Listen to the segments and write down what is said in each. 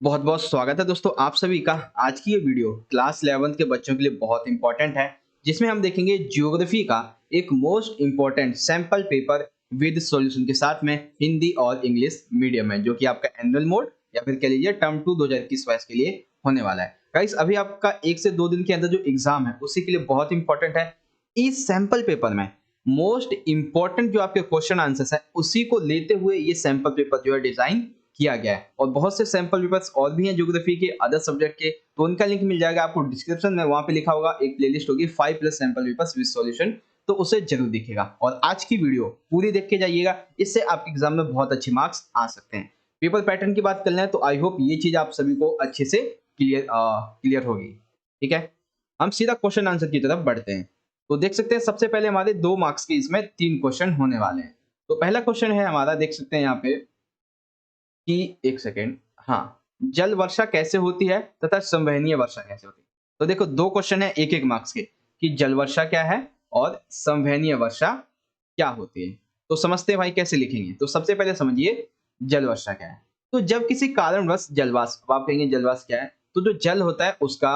बहुत बहुत स्वागत है दोस्तों आप सभी का। आज की ये वीडियो क्लास 11th के बच्चों के लिए बहुत इंपॉर्टेंट है, जिसमें हम देखेंगे ज्योग्राफी का एक most important sample paper with solution के साथ में हिंदी और इंग्लिश मीडियम में, जो कि आपका एनुअल मोड या फिर कह लीजिए टर्म 2 2021 बैच के लिए होने वाला है। गाइस अभी आपका 1 से 2 दिन के अंदर जो एग्जाम है उसी के लिए बहुत इंपॉर्टेंट है। इस सैंपल पेपर में मोस्ट इंपॉर्टेंट जो आपके क्वेश्चन आंसर्स है उसी को लेते हुए ये सैंपल पेपर जो है डिजाइन किया गया है। और बहुत से सैंपल पेपर्स और भी हैं ज्योग्राफी के, अदर सब्जेक्ट के, तो उनका लिंक मिल जाएगा आपको डिस्क्रिप्शन में। वहां पे लिखा होगा एक प्लेलिस्ट होगी 5 plus sample papers with solution, तो उसे जरूर दिखेगा। और आज की वीडियो पूरी देख के जाइएगा, इससे आपके एग्जाम में बहुत अच्छे मार्क्स आ सकते हैं। पेपर पैटर्न की बात कर लें तो आई होप ये चीज आप सभी को अच्छे से क्लियर होगी। ठीक है, हम सीधा क्वेश्चन आंसर की तरफ बढ़ते हैं। तो देख सकते हैं सबसे पहले हमारे 2 मार्क्स के इसमें 3 क्वेश्चन होने वाले हैं। तो पहला क्वेश्चन है हमारा, देख सकते हैं यहाँ पे कि एक सेकेंड, हाँ, जल वर्षा कैसे होती है तथा संवहनीय वर्षा कैसे होती है। तो देखो 2 क्वेश्चन है एक एक मार्क्स के, कि जल वर्षा क्या है और संवहनीय वर्षा क्या होती है। तो समझते हैं भाई कैसे लिखेंगे। तो सबसे पहले समझिए जल वर्षा क्या है। तो जब किसी कारणवश जलवाष्प, अब आप कहेंगे जलवाष्प क्या है, तो जो जल होता है उसका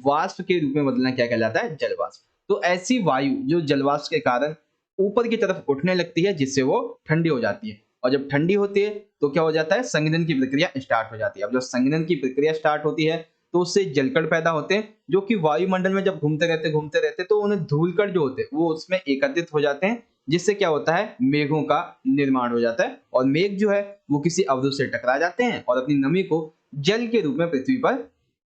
वाष्प के रूप में बदलना क्या कहलाता है, जलवाष्प। तो ऐसी वायु जो जलवाष्प के कारण ऊपर की तरफ उठने लगती है, जिससे वो ठंडी हो जाती है। और जब ठंडी होती है तो क्या हो जाता है, संघनन की प्रक्रिया स्टार्ट हो जाती है। अब जब संघनन की प्रक्रिया स्टार्ट होती है तो उससे जलकण पैदा होते हैं, जो कि वायुमंडल में जब घूमते रहते तो उन्हें धूलकण जो होते हैं वो उसमें एकत्रित हो जाते हैं, जिससे क्या होता है, मेघों का निर्माण हो जाता है। और मेघ जो है वो किसी अवरोध से टकरा जाते हैं और अपनी नमी को जल के रूप में पृथ्वी पर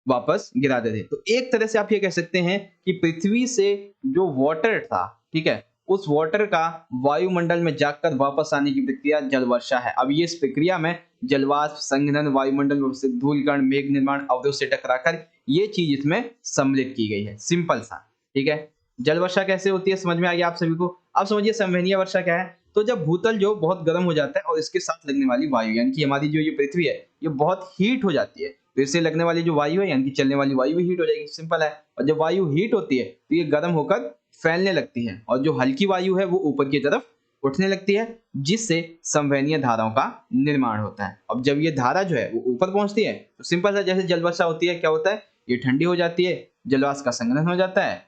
वापस गिरा देते हैं। तो एक तरह से आप ये कह सकते हैं कि पृथ्वी से जो वाटर था, ठीक है, उस वाटर का वायुमंडल में जाकर वापस आने की प्रक्रिया जल वर्षा है। अब ये इस प्रक्रिया में जलवाष्प, संघनन, वायुमंडल में से धूलकण, मेघ निर्माण, अवरोध से टकराकर ये चीज इसमें सम्मिलित की गई है। सिंपल सा, ठीक है। जल वर्षा कैसे होती है समझ में आ गया आप सभी को। अब समझिए संवहनीय वर्षा क्या है। तो जब भूतल जो बहुत गर्म हो जाता है और इसके साथ लगने वाली वायु, यानी कि हमारी जो ये पृथ्वी है ये बहुत हीट हो जाती है, तो इससे लगने वाली जो वायु है यानी कि चलने वाली वायु भी हीट हो जाएगी। सिंपल है। और जब वायु हीट होती है तो ये गर्म होकर फैलने लगती है, और जो हल्की वायु है वो ऊपर की तरफ उठने लगती है, जिससे संवहनीय धाराओं का निर्माण होता है। अब जब ये धारा जो है वो ऊपर पहुंचती है तो सिंपल सा, जैसे जल वर्षा होती है, क्या होता है, ये ठंडी हो जाती है, जलवाष्प का संघनन हो जाता है।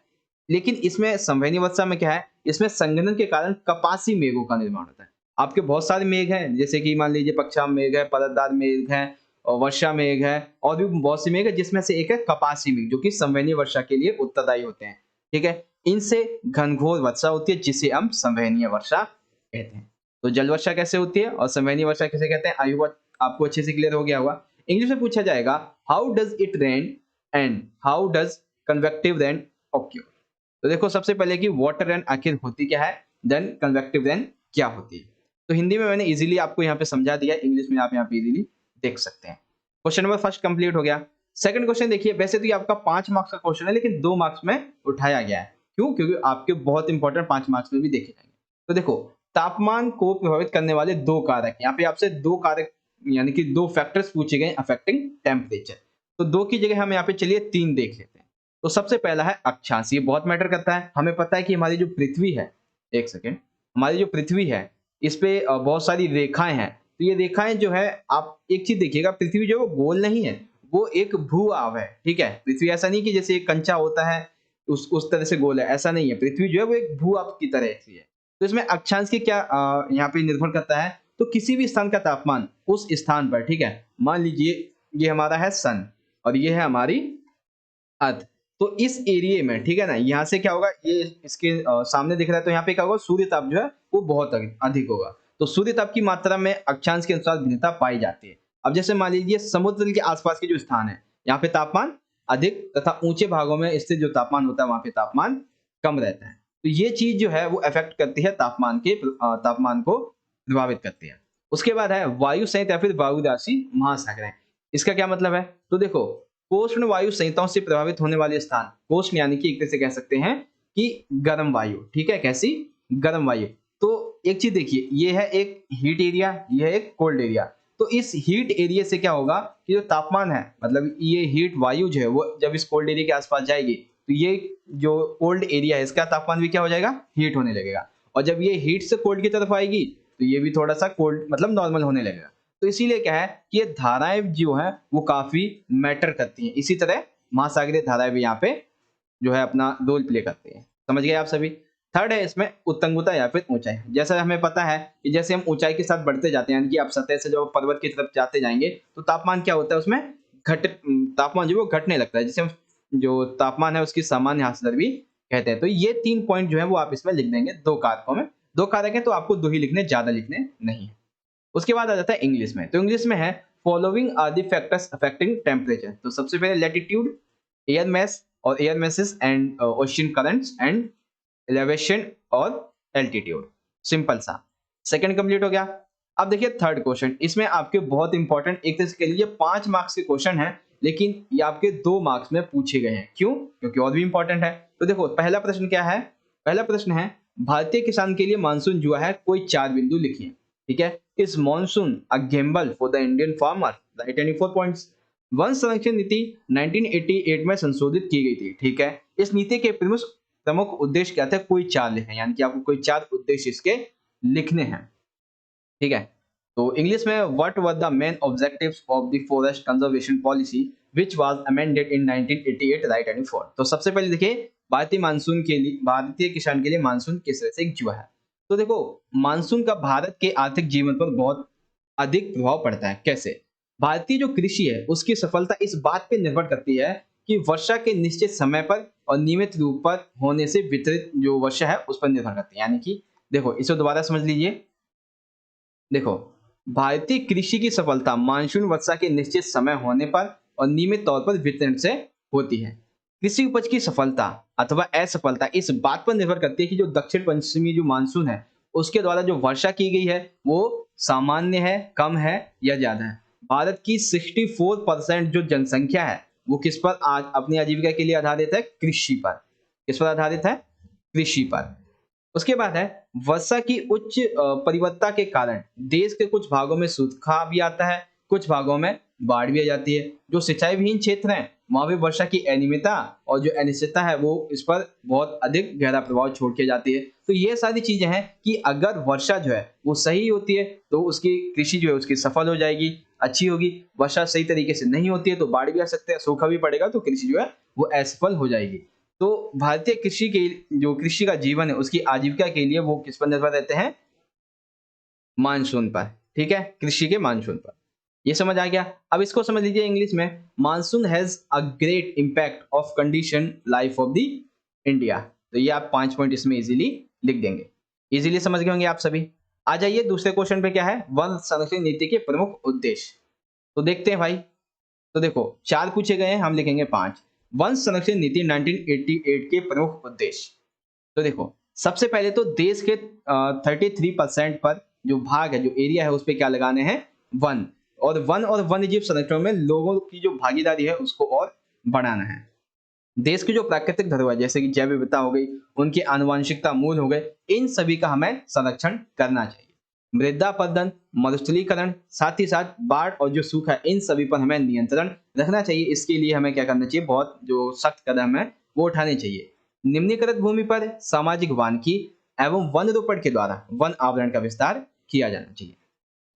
लेकिन इसमें संवहनीय वर्षा में क्या है, इसमें संघनन के कारण कपासी मेघों का निर्माण होता है। आपके बहुत सारे मेघ हैं, जैसे कि मान लीजिए पक्षाम मेघ है, परतदार मेघ है, और वर्षा मेघ है, और भी बहुत सी मेघ है, जिसमें से एक है कपासी मेघ, जो कि संवहनीय वर्षा के लिए उत्तरदायी होते हैं। ठीक है, इनसे घनघोर वर्षा होती है, जिसे हम संवहनीय वर्षा कहते हैं। तो जल वर्षा कैसे होती है और संवहनीय वर्षा किसे कहते हैं, आई होप आपको अच्छे से क्लियर हो गया होगा। इंग्लिश में पूछा जाएगा, how does it rain and how does convective rain occur. तो देखो सबसे पहले कि वाटर रेन आखिर होती क्या है, देन कन्वेक्टिव रेन क्या होती है। तो हिंदी में मैंने इजीली आपको यहाँ पे समझा दिया, इंग्लिश में आप यहाँ पे इजीली देख सकते हैं। क्वेश्चन नंबर फर्स्ट कंप्लीट हो गया। सेकंड क्वेश्चन देखिए, वैसे तो ये आपका 5 मार्क्स का क्वेश्चन है, लेकिन 2 मार्क्स में उठाया गया है। क्यों? क्योंकि आपके बहुत इंपॉर्टेंट 5 मार्क्स में भी देखे जाएंगे। तो देखो, तापमान को प्रभावित करने वाले 2 कारक, यहाँ पे आपसे 2 कारक यानी कि 2 फैक्टर्स पूछे गए अफेक्टिंग टेम्परेचर। तो 2 की जगह हम यहाँ पे चलिए 3 देख लेते हैं। तो सबसे पहला है अक्षांश, ये बहुत मैटर करता है। हमें पता है कि हमारी जो पृथ्वी है, एक सेकेंड, हमारी जो पृथ्वी है इस पे बहुत सारी रेखाएं हैं। तो ये रेखाएं जो है, आप एक चीज देखिएगा, पृथ्वी जो है वो गोल नहीं है, वो एक भू आव है। ठीक है, पृथ्वी ऐसा नहीं कि जैसे एक कंचा होता है उस तरह से गोल है, ऐसा नहीं है। पृथ्वी जो है वो एक भू आव की तरह की है। तो इसमें अक्षांश की क्या यहाँ पे निर्भर करता है, तो किसी भी स्थान का तापमान उस स्थान पर, ठीक है, मान लीजिए ये हमारा है सन और ये है हमारी अर्थ। तो इस एरिया में, ठीक है ना, यहाँ से क्या होगा, ये इसके सामने दिख रहा है, तो यहाँ पे क्या होगा, सूर्य ताप जो है वो बहुत अधिक होगा। तो सूर्य ताप की मात्रा में अक्षांश के अनुसार भिन्नता पाई जाती है। अब जैसे मान लीजिए समुद्र तल के आसपास के जो स्थान है, यहाँ पे तापमान अधिक तथा ऊंचे भागों में स्थित जो तापमान होता है वहां पे तापमान कम रहता है। तो ये चीज जो है वो अफेक्ट करती है तापमान को प्रभावित करती है। उसके बाद है वायु संयंत्र या फिर वायु राशि महासागर। इसका क्या मतलब है, तो देखो, कोष्ण वायु संहिताओं से प्रभावित होने वाले स्थान, कोष्ण यानी कि एक तरह से कह सकते हैं कि गर्म वायु, ठीक है, कैसी, गर्म वायु। तो एक चीज देखिए, ये है एक हीट एरिया, ये है एक कोल्ड एरिया। तो इस हीट एरिया से क्या होगा कि जो तापमान है, मतलब ये हीट वायु जो है वो जब इस कोल्ड एरिया के आसपास जाएगी तो ये जो कोल्ड एरिया है इसका तापमान भी क्या हो जाएगा, हीट होने लगेगा। और जब ये हीट से कोल्ड की तरफ आएगी तो ये भी थोड़ा सा कोल्ड मतलब नॉर्मल होने लगेगा। तो इसीलिए क्या है कि ये धाराएं जो है वो काफी मैटर करती हैं। इसी तरह महासागरीय धाराएं भी यहाँ पे जो है अपना रोल प्ले करते हैं। समझ गए आप सभी। थर्ड है इसमें उत्तुंगता या फिर ऊंचाई। जैसा हमें पता है कि जैसे हम ऊंचाई के साथ बढ़ते जाते हैं, यानी कि आप सतह से जब पर्वत की तरफ जाते जाएंगे तो तापमान क्या होता है उसमें तापमान जो है वो घटने लगता है, जिसे हम जो तापमान है उसकी सामान्य ह्रास दर भी कहते हैं। तो ये 3 पॉइंट जो है वो आप इसमें लिख देंगे 2 कारकों में। 2 कारक है तो आपको 2 ही लिखने, ज्यादा लिखने नहीं है। उसके बाद आ जाता है इंग्लिश में। तो इंग्लिश में है following are the factors affecting temperature. तो सबसे पहले लैटिट्यूड, एयर मास और air masses and ocean currents and elevation और एल्टीट्यूड। सिंपल सा। सेकंड कंप्लीट हो गया। अब देखिए थर्ड क्वेश्चन, इसमें आपके बहुत इंपॉर्टेंट, एक तरह से कह लीजिए 5 मार्क्स के क्वेश्चन है, लेकिन ये आपके 2 मार्क्स में पूछे गए हैं। क्यों? क्योंकि और भी इंपॉर्टेंट है। तो देखो पहला प्रश्न क्या है? पहला प्रश्न है भारतीय किसान के लिए मानसून जो है कोई 4 बिंदु लिखिए। ठीक है। इस monsoon a gamble for the Indian farmer, right any 4 points. One संरक्षण नीति 1988 में संशोधित की गई थी। ठीक है। इस नीति के प्रमुख प्रमुख उद्देश्य क्या थे? कोई 4 लिखे, यानी कि आपको कोई 4 उद्देश्य इसके लिखने हैं। ठीक है। तो इंग्लिश में what were the main objectives of the forest conservation policy which was amended in 1988, right any 4। तो सबसे पहले देखिए भारतीय मानसून के लिए, भारतीय किसान के लिए मानसून किस तरह से जुआ है। तो देखो मानसून का भारत के आर्थिक जीवन पर बहुत अधिक प्रभाव पड़ता है। कैसे? भारतीय जो कृषि है उसकी सफलता इस बात पे निर्भर करती है कि वर्षा के निश्चित समय पर और नियमित रूप पर होने से वितरित जो वर्षा है उस पर निर्भर करती है। यानी कि देखो इसे दोबारा समझ लीजिए। देखो भारतीय कृषि की सफलता मानसून वर्षा के निश्चित समय होने पर और नियमित तौर पर वितरण से होती है। कृषि उपज की सफलता अथवा असफलता इस बात पर निर्भर करती है कि जो दक्षिण पश्चिमी जो मानसून है उसके द्वारा जो वर्षा की गई है वो सामान्य है, कम है या ज्यादा है। भारत की 64% जो जनसंख्या है वो किस पर आज अपनी आजीविका के लिए आधारित है? कृषि पर। किस पर आधारित है? कृषि पर। उसके बाद है वर्षा की उच्च परिवत्ता के कारण देश के कुछ भागों में सूखा भी आता है, कुछ भागों में बाढ़ भी आ जाती है। जो सिंचाई विहीन क्षेत्र हैं वहां भी वर्षा की अनियमितता और जो अनिश्चितता है वो इस पर बहुत अधिक गहरा प्रभाव छोड़ के जाती है। तो ये सारी चीजें हैं कि अगर वर्षा जो है वो सही होती है तो उसकी कृषि जो है उसकी सफल हो जाएगी, अच्छी होगी। वर्षा सही तरीके से नहीं होती है तो बाढ़ भी आ सकते हैं, सूखा भी पड़ेगा तो कृषि जो है वो असफल हो जाएगी। तो भारतीय कृषि के जो कृषि का जीवन है उसकी आजीविका के लिए वो किस पर निर्भर रहते हैं? मानसून पर। ठीक है, कृषि के मानसून पर। ये समझ आ गया। अब इसको समझ लीजिए इंग्लिश में, monsoon has a great impact of condition life of the India. तो ये आप 5 पॉइंट इसमें इजीली लिख देंगे। इजीली समझ गए होंगे आप सभी। आ जाइए दूसरे क्वेश्चन पे, क्या है? वन संरक्षण नीति के प्रमुख उद्देश्य। तो देखते हैं भाई। तो देखो 4 पूछे गए हैं, हम लिखेंगे 5। वन संरक्षण नीति 1988 के प्रमुख उद्देश्य। तो देखो सबसे पहले तो देश के 33% पर जो भाग है, जो एरिया है उस पे क्या लगाने हैं? वन। और वन और वन्य जीव संरक्षण में लोगों की जो भागीदारी है उसको और बढ़ाना है। देश की जो प्राकृतिक धरोहर जैसे कि जैव विविधता हो गई, उनके आनुवंशिकता मूल हो गए, इन सभी का हमें संरक्षण करना चाहिए। मृदा अपरदन, मरुस्थलीकरण, साथ ही साथ बाढ़ और जो सूखा है इन सभी पर हमें नियंत्रण रखना चाहिए। इसके लिए हमें क्या करना चाहिए? बहुत जो सख्त कदम है वो उठाने चाहिए। निम्नीकृत भूमि पर सामाजिक वानिकी एवं वन रोपण के द्वारा वन आवरण का विस्तार किया जाना चाहिए।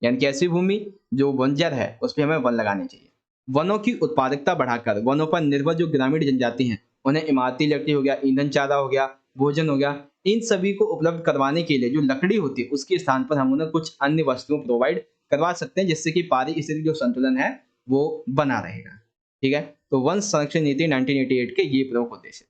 यानी कि ऐसी भूमि जो बंजर है उस पर हमें वन लगाने चाहिए। वनों की उत्पादकता बढ़ाकर वनों पर निर्भर जो ग्रामीण जनजाति हैं उन्हें इमारती लकड़ी हो गया, ईंधन चारा हो गया, भोजन हो गया, इन सभी को उपलब्ध करवाने के लिए जो लकड़ी होती है उसके स्थान पर हम उन्हें कुछ अन्य वस्तुओं प्रोवाइड करवा सकते हैं, जिससे कि पारिस्थितिक जो संतुलन है वो बना रहेगा। ठीक है। तो वन संरक्षण नीति 1988 के ये प्रमुख उद्देश्य।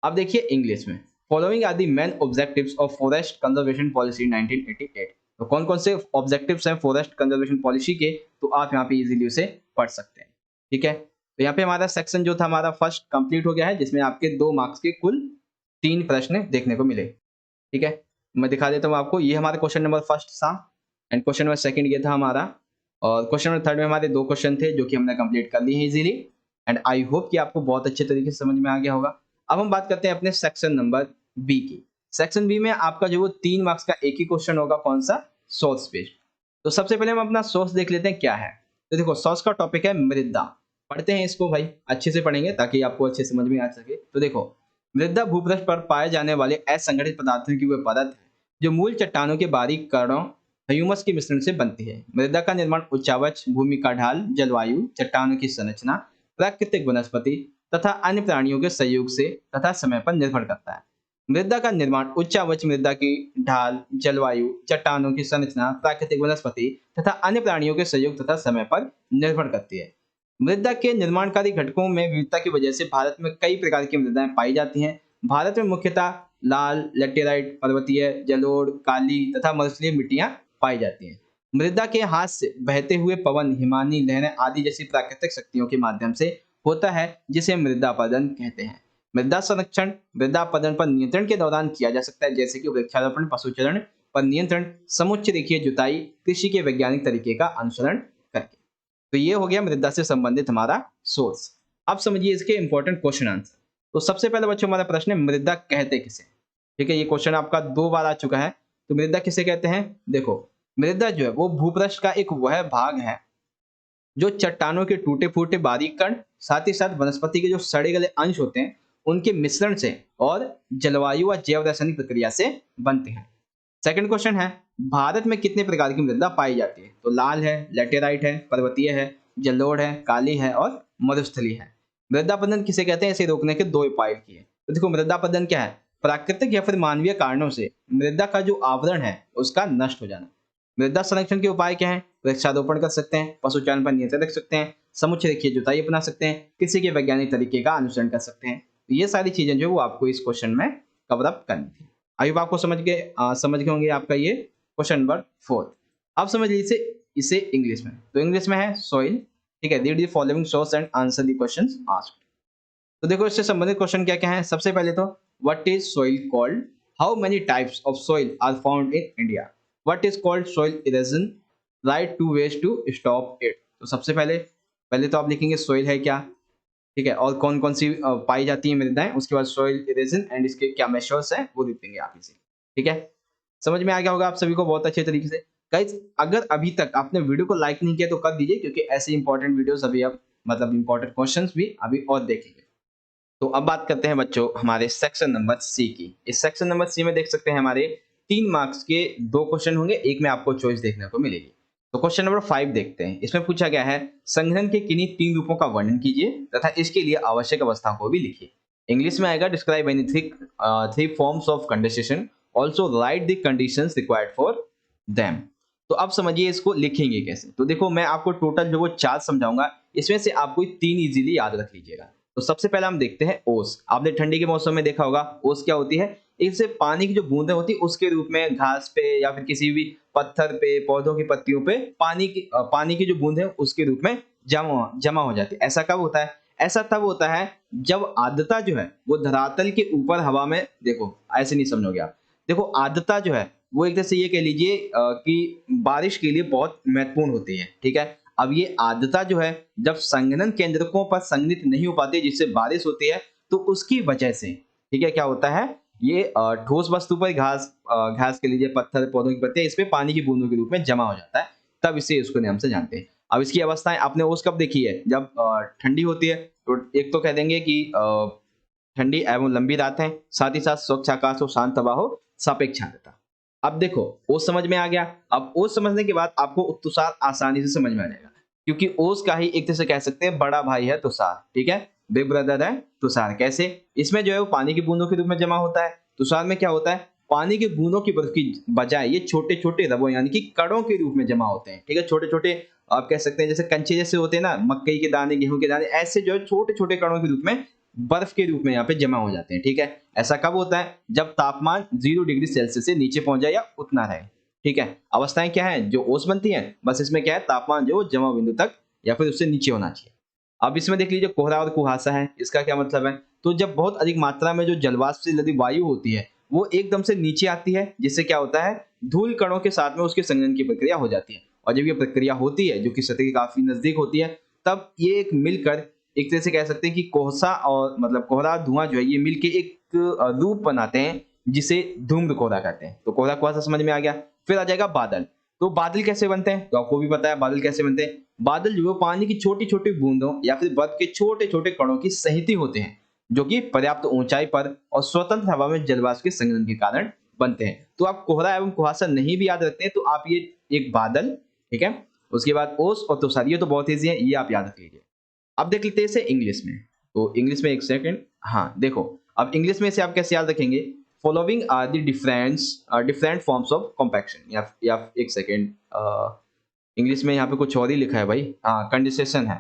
अब देखिए इंग्लिश में, following are the main objectives of forest conservation policy 1988। तो कौन कौन से ऑब्जेक्टिव्स हैं फॉरेस्ट कंजर्वेशन पॉलिसी के, तो आप यहाँ पे इजीली उसे पढ़ सकते हैं। ठीक है। तो यहाँ पे हमारा सेक्शन जो था हमारा फर्स्ट कंप्लीट हो गया है, जिसमें आपके 2 मार्क्स के कुल 3 प्रश्न देखने को मिले। ठीक है। मैं दिखा देता हूँ आपको, ये हमारा क्वेश्चन नंबर फर्स्ट था एंड क्वेश्चन नंबर सेकंड ये था हमारा, और क्वेश्चन नंबर थर्ड में हमारे 2 क्वेश्चन थे जो कि हमने कंप्लीट कर लिए हैं इजीली। एंड आई होप कि आपको बहुत अच्छे तरीके से समझ में आ गया होगा। अब हम बात करते हैं अपने सेक्शन नंबर बी की। सेक्शन बी में आपका जो वो 3 मार्क्स का एक ही क्वेश्चन होगा, कौन सा? Source based. तो सबसे पहले हम अपना सोर्स देख लेते हैं क्या है। तो देखो सोर्स का टॉपिक है मृदा। पढ़ते हैं इसको भाई, अच्छे से पढ़ेंगे ताकि आपको अच्छे समझ में आ सके। तो देखो मृदा भूपृष्ठ पर पाए जाने वाले असंगठित पदार्थों की वह परत है जो मूल चट्टानों के बारीक कणों ह्यूमस के मिश्रण से बनती है। मृदा का निर्माण उच्चावच, भूमि का ढाल, जलवायु, चट्टानों की संरचना, प्राकृतिक वनस्पति तथा अन्य प्राणियों के सहयोग से तथा समय पर निर्भर करता है। मृदा का निर्माण उच्चावच मृदा की ढाल, जलवायु, चट्टानों की संरचना, प्राकृतिक वनस्पति तथा अन्य प्राणियों के सहयोग तथा समय पर निर्भर करती है। मृदा के निर्माणकारी घटकों में विविधता की वजह से भारत में कई प्रकार की मृदाएं पाई जाती हैं। भारत में मुख्यतः लाल, लेटेराइट, पर्वतीय, जलोढ़, काली तथा मरुस्थलीय मिट्टियां पाई जाती हैं। मृदा के हाथ से बहते हुए पवन, हिमानी लहरें आदि जैसी प्राकृतिक शक्तियों के माध्यम से होता है, जिसे मृदा अपरदन कहते हैं। मृदा संरक्षण मृदा अपरदन पर नियंत्रण के दौरान किया जा सकता है, जैसे कि वृक्षारोपण, पशुचरण पर नियंत्रण, समुच्च रेखीय जुताई, कृषि के वैज्ञानिक तरीके का अनुसरण करके। तो ये हो गया मृदा से संबंधित हमारा सोर्स। अब समझिए इसके इंपॉर्टेंट क्वेश्चन आंसर। तो सबसे पहले बच्चों हमारा प्रश्न है, मृदा कहते किसे? ठीक है, ये क्वेश्चन आपका 2 बार आ चुका है। तो मृदा किसे कहते हैं? देखो, मृदा जो है वो भूपृष्ठ का एक वह भाग है जो चट्टानों के टूटे फूटे बारीक कण, साथ ही साथ वनस्पति के जो सड़े गले अंश होते हैं उनके मिश्रण से और जलवायु व जैव रासायनिक प्रक्रिया से बनते हैं। सेकंड क्वेश्चन है, भारत में कितने प्रकार की मृदा पाई जाती है? तो लाल है, लेटेराइट है, पर्वतीय है, जलोढ़ है, काली है और मरुस्थलीय है। मृदा अपरदन किसे कहते हैं? इसे रोकने के 2 उपाय किए। तो देखो, मृदा अपरदन क्या है? प्राकृतिक या फिर मानवीय कारणों से मृदा का जो आवरण है उसका नष्ट हो जाना। मृदा संरक्षण के उपाय क्या है? वृक्षारोपण कर सकते हैं, पशुचारण पर नियंत्रण रख सकते हैं, समुच्चय रेखीय जुताई अपना सकते हैं, कृषि के वैज्ञानिक तरीके का अनुसरण कर सकते हैं। तो ये सारी चीजें जो वो आपको इस क्वेश्चन में कवर अप करनी थी। आई होप आपको समझ गए होंगे आपका ये क्वेश्चन नंबर 4। अब समझ लीजिए इसे इंग्लिश में। तो इंग्लिश में है सॉइल। ठीक है, read the following source and answer the questions asked. तो देखो, इससे संबंधित क्वेश्चन क्या क्या है। सबसे पहले तो what is soil called? How many types of soil are found in India? What is called soil erosion? Right 2 ways to stop it. तो सबसे पहले पहले तो आप लिखेंगे सॉइल है क्या, ठीक है, और कौन कौन सी पाई जाती है मृदाएं। उसके बाद सॉइल इरोजन एंड इसके क्या मेजर्स हैं वो देखेंगे आप इसे। ठीक है, समझ में आ गया होगा आप सभी को बहुत अच्छे तरीके से। गाइस, अगर अभी तक आपने वीडियो को लाइक नहीं किया तो कर दीजिए, क्योंकि ऐसे इंपॉर्टेंट वीडियोस अभी आप मतलब इंपॉर्टेंट क्वेश्चंस भी अभी और देखेंगे। तो अब बात करते हैं बच्चों हमारे सेक्शन नंबर सी की। इस सेक्शन नंबर सी में देख सकते हैं हमारे 3 मार्क्स के 2 क्वेश्चन होंगे, एक में आपको चॉइस देखने को मिलेगी। तो क्वेश्चन नंबर 5 देखते हैं। इसमें पूछा गया है, संघनन के किन्हीं 3 रूपों का वर्णन कीजिए तथा इसके लिए आवश्यक अवस्थाओं को भी लिखिए। इंग्लिश में आएगा, describe any three forms of condensation, also right the conditions required for them. तो अब समझिए इसको लिखेंगे कैसे। तो देखो, मैं आपको टोटल जो वो 4 समझाऊंगा, इसमें से आपको 3 इजीली याद रख लीजिएगा। तो सबसे पहले हम देखते हैं ओस। आपने ठंडी के मौसम में देखा होगा ओस क्या होती है? इससे पानी की जो बूंदें होती है उसके रूप में घास पे या फिर किसी भी पत्थर पे, पौधों की पत्तियों पे पानी की जो बूंद है उसके रूप में जमा हो जाती है। ऐसा कब होता है? ऐसा तब होता है जब आर्द्रता जो है वो धरातल के ऊपर हवा में, देखो ऐसे नहीं समझोगे आप। देखो, आर्द्रता जो है वो एक तरह से ये कह लीजिए कि बारिश के लिए बहुत महत्वपूर्ण होती है। ठीक है, अब ये आर्द्रता जो है जब संघनन केंद्रकों पर संघनित नहीं हो पाती जिससे बारिश होती है, तो उसकी वजह से, ठीक है, क्या होता है, ये ठोस वस्तु पर घास के लीजिए, पत्थर, पौधों की पत्तियां, इस पे पानी की बूंदों के रूप में जमा हो जाता है, तब इसे उसको नाम से जानते हैं। अब इसकी अवस्थाएं आपने ओस कब देखी है? जब ठंडी होती है। तो एक तो कह देंगे कि ठंडी एवं लंबी रातें, साथ ही साथ स्वच्छ आकाश हो, शांत हवा हो, सापेक्ष आर्द्रता। अब देखो, ओस समझ में आ गया। अब ओस समझने के बाद आपको तुषार आसानी से समझ में आ जाएगा, क्योंकि ओस का ही एक तरह से कह सकते हैं बड़ा भाई है तुषार। ठीक है, बिग ब्रदर है तुषार। कैसे? इसमें जो है वो पानी की बूंदों के रूप में जमा होता है। तुषार में क्या होता है? पानी की बूंदों की बर्फ की बजाय ये छोटे छोटे रबों यानी कि कणों के रूप में जमा होते हैं। ठीक है, छोटे छोटे आप कह सकते हैं जैसे कंचे जैसे होते हैं ना, मकई के दाने, गेहूं के दाने, ऐसे जो है छोटे छोटे कणों के रूप में बर्फ के रूप में यहाँ पे जमा हो जाते हैं। ठीक है, ऐसा कब होता है? जब तापमान 0 डिग्री सेल्सियस से नीचे पहुंच जाए या उतना रहे। ठीक है, अवस्थाएं क्या है जो ओस बनती है? बस इसमें क्या है, तापमान जो जमा बिंदु तक या फिर उससे नीचे होना चाहिए। अब इसमें देख लीजिए कोहरा और कुहासा है। इसका क्या मतलब है? तो जब बहुत अधिक मात्रा में जो जलवाष्प से लदी वायु होती है वो एकदम से नीचे आती है, जिससे क्या होता है, धूल कणों के साथ में उसके संघनन की प्रक्रिया हो जाती है। और जब ये प्रक्रिया होती है जो कि सतह के काफी नजदीक होती है, तब ये एक मिलकर एक तरह से कह सकते हैं कि कोहसा और मतलब कोहरा धुआं जो है ये मिलके एक रूप बनाते हैं जिसे धूम्र कोहरा कहते हैं। तो कोहरा कुहासा समझ में आ गया। फिर आ जाएगा बादल। तो बादल कैसे बनते हैं? तो आपको भी पता है बादल कैसे बनते हैं। बादल जो है पानी की छोटी छोटी बूंदों या फिर बर्फ के छोटे छोटे कणों की सहित होते हैं, जो कि पर्याप्त ऊंचाई पर और स्वतंत्र हवा में जलवाष्प के संघनन के कारण बनते हैं। तो आप कोहरा एवं कुहासा नहीं भी याद रखते हैं तो आप ये एक बादल, ठीक है। उसके बाद ओस और तुषार, ये तो बहुत ईजी है, ये आप याद रख लीजिए। अब देख लेते हैं इसे इंग्लिश में। तो इंग्लिश में एक सेकंड, हाँ देखो, अब इंग्लिश में इसे आप कैसे याद रखेंगे? Following are the different forms of compaction, या एक सेकंड, इंग्लिश में यहाँ पे कुछ और ही लिखा है भाई, हाँ कंडेंसेशन है,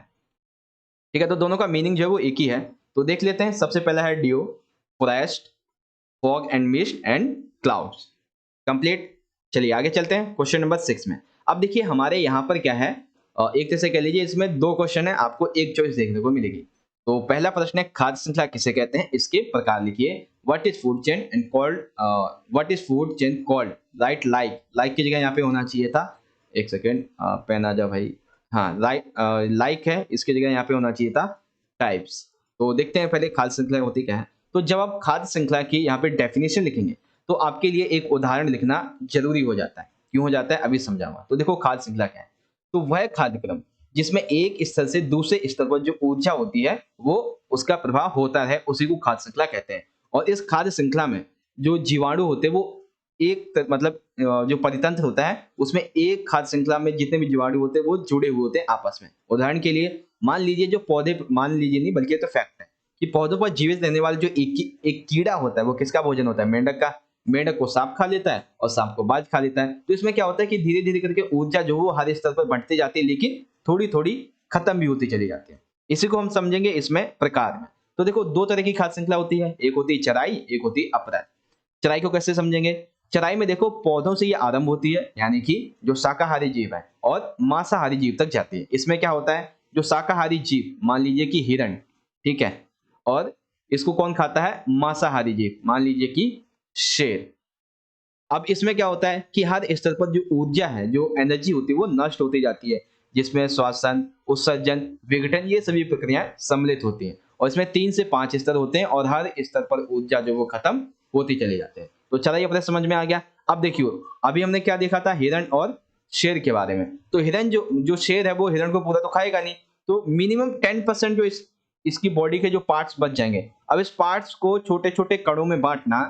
ठीक है। तो दोनों का मीनिंग जो है वो एक ही है। तो देख लेते हैं, सबसे पहला है dew, forest, fog and mist and clouds, complete. चलिए आगे चलते हैं क्वेश्चन नंबर 6 में। अब देखिए हमारे यहाँ पर क्या है, एक तरह से कह लीजिए इसमें दो क्वेश्चन है, आपको एक चॉइस देखने को मिलेगी। तो पहला प्रश्न है खाद्य श्रृंखला किसे कहते हैं, इसके प्रकार लिखिए। What is food chain and called, what is food chain called, right like, like की जगह यहाँ पे होना चाहिए था, एक सेकेंड पेन आ जा भाई, हाँ राइट, लाइक है, इसकी जगह यहाँ पे होना चाहिए था टाइप्स। तो देखते हैं पहले खाद्य श्रृंखला होती क्या है। तो जब आप खाद्य श्रृंखला की यहाँ पे डेफिनेशन लिखेंगे तो आपके लिए एक उदाहरण लिखना जरूरी हो जाता है। क्यों हो जाता है अभी समझाऊंगा। तो देखो खाद्य श्रृंखला क्या है, तो वह खाद्य क्रम जिसमें एक स्तर से दूसरे स्तर पर जो ऊर्जा होती है वो उसका प्रभाव होता है, उसी को खाद्य श्रृंखला कहते हैं। और इस खाद्य श्रृंखला में जो जीवाणु होते हैं वो मतलब जो परितंत्र होता है उसमें एक खाद्य श्रृंखला में जितने भी जीवाणु होते हैं वो जुड़े हुए होते हैं आपस में। उदाहरण के लिए मान लीजिए जो पौधे, मान लीजिए नहीं बल्कि ये तो फैक्ट है कि पौधों पर जीवित रहने वाला जो एक कीड़ा होता है वो किसका भोजन होता है, मेंढक का। मेंढक को सांप खा लेता है और सांप को बाज खा लेता है। तो इसमें क्या होता है कि धीरे धीरे करके ऊर्जा जो वो हर स्तर पर बढ़ती जाती है, लेकिन थोड़ी थोड़ी खत्म भी होती चली जाती है। इसी को हम समझेंगे इसमें प्रकार में। तो देखो दो तरह की खाद्य श्रृंखला होती है, एक होती है चराई, एक होती है अपराध। चराई को कैसे समझेंगे? चराई में देखो पौधों से ये आरंभ होती है, यानी कि जो शाकाहारी जीव है, और मांसाहारी जीव तक जाती है। इसमें क्या होता है, जो शाकाहारी जीव, मान लीजिए कि हिरण, ठीक है, और इसको कौन खाता है, मांसाहारी जीव, मान लीजिए कि शेर। अब इसमें क्या होता है कि हर स्तर पर जो ऊर्जा है, जो एनर्जी होती है वो नष्ट होती जाती है, जिसमें श्वसन, उत्सर्जन, विघटन, ये सभी प्रक्रियाएं सम्मिलित होती हैं। और इसमें 3 से 5 स्तर होते हैं और हर स्तर पर ऊर्जा जो वो खत्म होती चली जाती है। तो चला ये अपने समझ में आ गया। अब देखियो, अभी हमने क्या देखा था, हिरण और शेर के बारे में। तो हिरण जो जो शेर है वो हिरण को पूरा तो खाएगा नहीं, तो मिनिमम 10% जो इसकी बॉडी के जो पार्ट्स बच जाएंगे। अब इस पार्ट्स को छोटे छोटे कणों में बांटना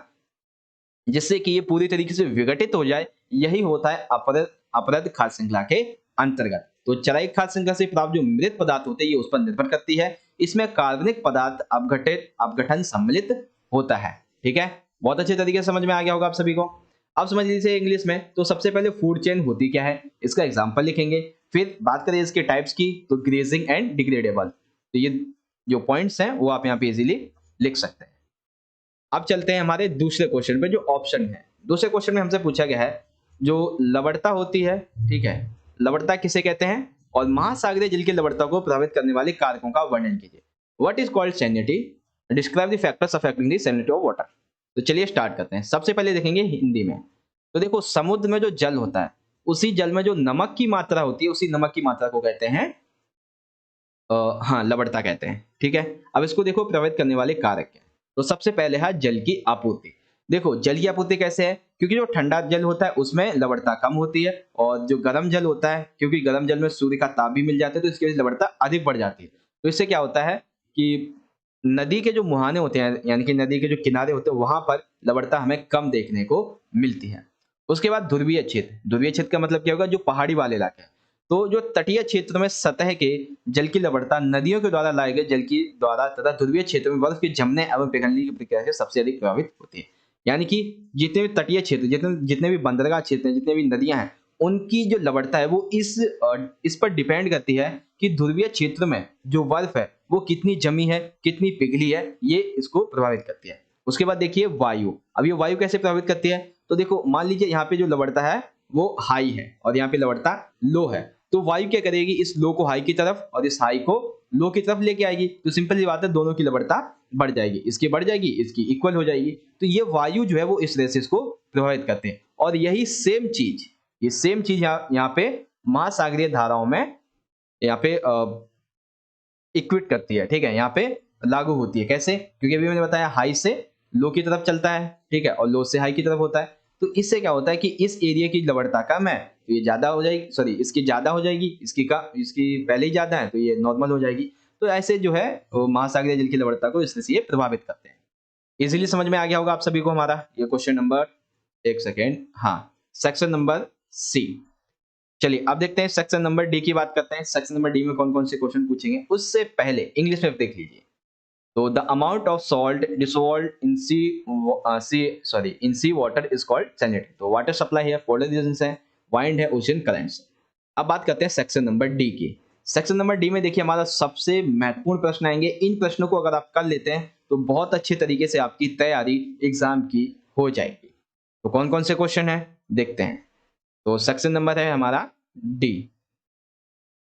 जिससे कि ये पूरी तरीके से विघटित हो जाए, यही होता है अपरद खाद्य श्रृंखला के अंतर्गत। तो चराई खाद्य श्रृंखला से प्राप्त जो मृत पदार्थ होते हैं ये उस पर निर्भर करती है। इसमें कार्बनिक पदार्थ अपघटन सम्मिलित होता है, ठीक है। बहुत अच्छे तरीके से समझ में आ गया होगा आप सभी को। अब समझ लीजिए इंग्लिश में। तो सबसे पहले फूड चेन होती क्या है, इसका एग्जाम्पल लिखेंगे। फिर बात करें इसके टाइप्स की, तो ग्रेजिंग एंड डिग्रेडेबल। तो ये जो पॉइंट्स हैं वो आप यहाँ पे इजीली लिख सकते हैं। अब चलते हैं हमारे दूसरे क्वेश्चन पे, जो ऑप्शन है। दूसरे क्वेश्चन में हमसे पूछा गया है जो लवणता होती है, ठीक है, लवणता किसे कहते हैं, और महासागरीय जल की लवणता को प्रभावित करने वाले कारकों का वर्णन कीजिए। What is called salinity, describe the factors affecting the salinity of water. तो चलिए स्टार्ट करते हैं। सबसे पहले देखेंगे हिंदी में। तो देखो समुद्र में जो जल होता है उसी जल में जो नमक की मात्रा होती है उसी नमक की मात्रा को कहते हैं हाँ लवणता कहते हैं, ठीक है। अब इसको देखो प्रभावित करने वाले कारक क्या है। तो सबसे पहले है जल की आपूर्ति। देखो जल की आपूर्ति कैसे है, क्योंकि जो ठंडा जल होता है उसमें लवणता कम होती है, और जो गर्म जल होता है, क्योंकि गर्म जल में सूर्य का ताप भी मिल जाता है तो इसकी वजह से लवणता अधिक बढ़ जाती है। तो इससे क्या होता है कि नदी के जो मुहाने होते हैं, यानी कि नदी के जो किनारे होते हैं, वहां पर लवणता हमें कम देखने को मिलती है। उसके बाद ध्रुवीय क्षेत्र। ध्रुवीय क्षेत्र का मतलब क्या होगा, जो पहाड़ी वाले इलाके हैं। तो जो तटीय क्षेत्र में सतह के जल की लवणता नदियों के द्वारा लाए गए जल की द्वारा तथा ध्रुवीय क्षेत्र में बर्फ के जमने एवं पिघलने की प्रक्रिया से सबसे अधिक प्रभावित होती है। यानी कि जितने भी तटीय क्षेत्र, जितने जितने भी बंदरगाह क्षेत्र हैं, जितने भी नदियां हैं, उनकी जो लवणता है वो इस पर डिपेंड करती है कि ध्रुवीय क्षेत्र में जो बर्फ है वो कितनी जमी है, कितनी पिघली है, ये इसको प्रभावित करती है। उसके बाद देखिए वायु। अब ये वायु कैसे प्रभावित करती है, तो देखो मान लीजिए यहाँ पे जो लवणता है वो हाई है और यहाँ पे लवणता लो है। तो वायु क्या करेगी, इस लो को हाई की तरफ और इस हाई को लो की तरफ लेके आएगी। तो सिंपल सी बात है, दोनों की लवणता बढ़ जाएगी, इसकी बढ़ जाएगी, इसकी इक्वल हो जाएगी। तो ये वायु जो है वो इस तरह से इसको प्रभावित करते हैं। और यही सेम चीज, ये सेम चीज यहाँ पे महासागरीय धाराओं में यहाँ पे इक्विट करती है, ठीक है, यहाँ पे लागू होती है। कैसे, क्योंकि अभी मैंने बताया हाई से लो की तरफ चलता है, ठीक है, और लो से हाई की तरफ होता है। तो इससे क्या होता है कि इस एरिया की लवणता कम है तो ये ज्यादा हो जाएगी, सॉरी इसकी ज्यादा हो जाएगी, इसकी पहले ही ज्यादा है तो ये नॉर्मल हो जाएगी। तो ऐसे जो है महासागरीय जल की लवणता को इस तरह से ये प्रभावित करते हैं। इजीली समझ में आ गया होगा आप सभी को हमारा ये क्वेश्चन नंबर, एक सेकेंड, हाँ, सेक्शन नंबर सी। चलिए अब देखते हैं सेक्शन नंबर डी की बात करते हैं। सेक्शन नंबर डी में कौन कौन से क्वेश्चन पूछेंगे उससे पहले इंग्लिश में देख लीजिए। तो the amount of salt dissolved in sea water is called salinity. तो वाटर सप्लाई है, पोलर रीजंस है, वाइंड है, ओशियन करंट्स। अब बात करते हैं सेक्शन नंबर डी की। सेक्शन नंबर डी में देखिए हमारा सबसे महत्वपूर्ण प्रश्न आएंगे। इन प्रश्नों को अगर आप कर लेते हैं तो बहुत अच्छे तरीके से आपकी तैयारी एग्जाम की हो जाएगी। तो कौन कौन से क्वेश्चन है देखते हैं। तो सेक्शन नंबर है हमारा D.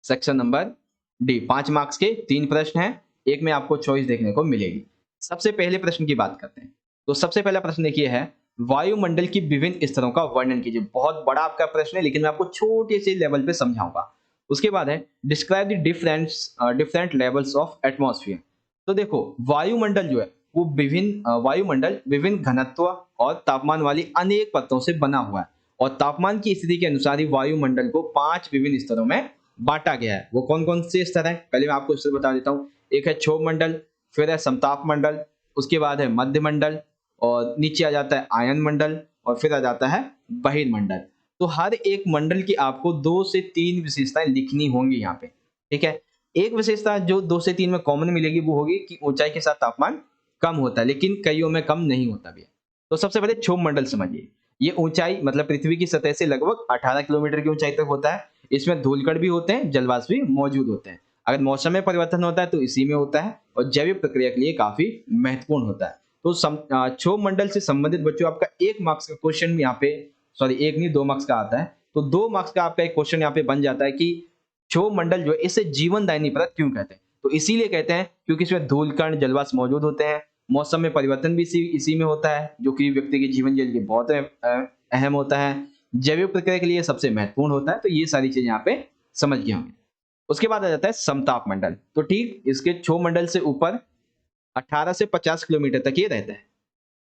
Section number D 5 marks के 3 प्रश्न हैं, एक में आपको चॉइस देखने को मिलेगी। सबसे पहले प्रश्न की बात करते हैं। तो सबसे पहला प्रश्न देखिए है वायुमंडल की विभिन्न स्तरों का वर्णन कीजिए। बहुत बड़ा आपका प्रश्न है लेकिन मैं आपको छोटे से लेवल पे समझाऊंगा। उसके बाद है describe the different levels of atmosphere. तो देखो वायुमंडल जो है वो वायुमंडल विभिन्न घनत्व और तापमान वाली अनेक परतों से बना हुआ है और तापमान की स्थिति के अनुसार ही वायुमंडल को 5 विभिन्न स्तरों में बांटा गया है। वो कौन कौन से स्तर है पहले मैं आपको स्तर बता देता हूँ। एक है क्षोभ मंडल, फिर है समताप मंडल, उसके बाद है मध्य मंडल और नीचे आ जाता है आयन मंडल और फिर आ जाता है बहिर्मंडल। तो हर एक मंडल की आपको 2 से 3 विशेषताएं लिखनी होंगी यहाँ पे, ठीक है। एक विशेषता जो 2 से 3 में कॉमन मिलेगी वो होगी कि ऊंचाई के साथ तापमान कम होता है लेकिन कईयों में कम नहीं होता भी है। तो सबसे पहले क्षोभ मंडल समझिए। ये ऊंचाई मतलब पृथ्वी की सतह से लगभग 18 किलोमीटर की ऊंचाई तक होता है। इसमें धूलकण भी होते हैं, जलवाष्प भी मौजूद होते हैं। अगर मौसम में परिवर्तन होता है तो इसी में होता है और जैविक प्रक्रिया के लिए काफी महत्वपूर्ण होता है। तो क्षोभ मंडल से संबंधित बच्चों आपका 1 मार्क्स का क्वेश्चन यहाँ पे, सॉरी 1 नहीं 2 मार्क्स का आता है। तो 2 मार्क्स का आपका एक क्वेश्चन यहाँ पे बन जाता है कि क्षोभ मंडल जो है इसे जीवनदायिनी परत क्यों कहते हैं। तो इसीलिए कहते हैं क्योंकि इसमें धूलकण जलवाष्प मौजूद होते हैं, मौसम में परिवर्तन भी इसी में होता है जो कि व्यक्ति के जीवन के लिए बहुत अहम होता है, जैविक प्रक्रिया के लिए सबसे महत्वपूर्ण होता है। तो ये सारी चीजें यहाँ पे समझ गए होंगे। उसके बाद आ जाता है समताप मंडल। तो ठीक इसके क्षोभ मंडल से ऊपर 18 से 50 किलोमीटर तक ये रहता है।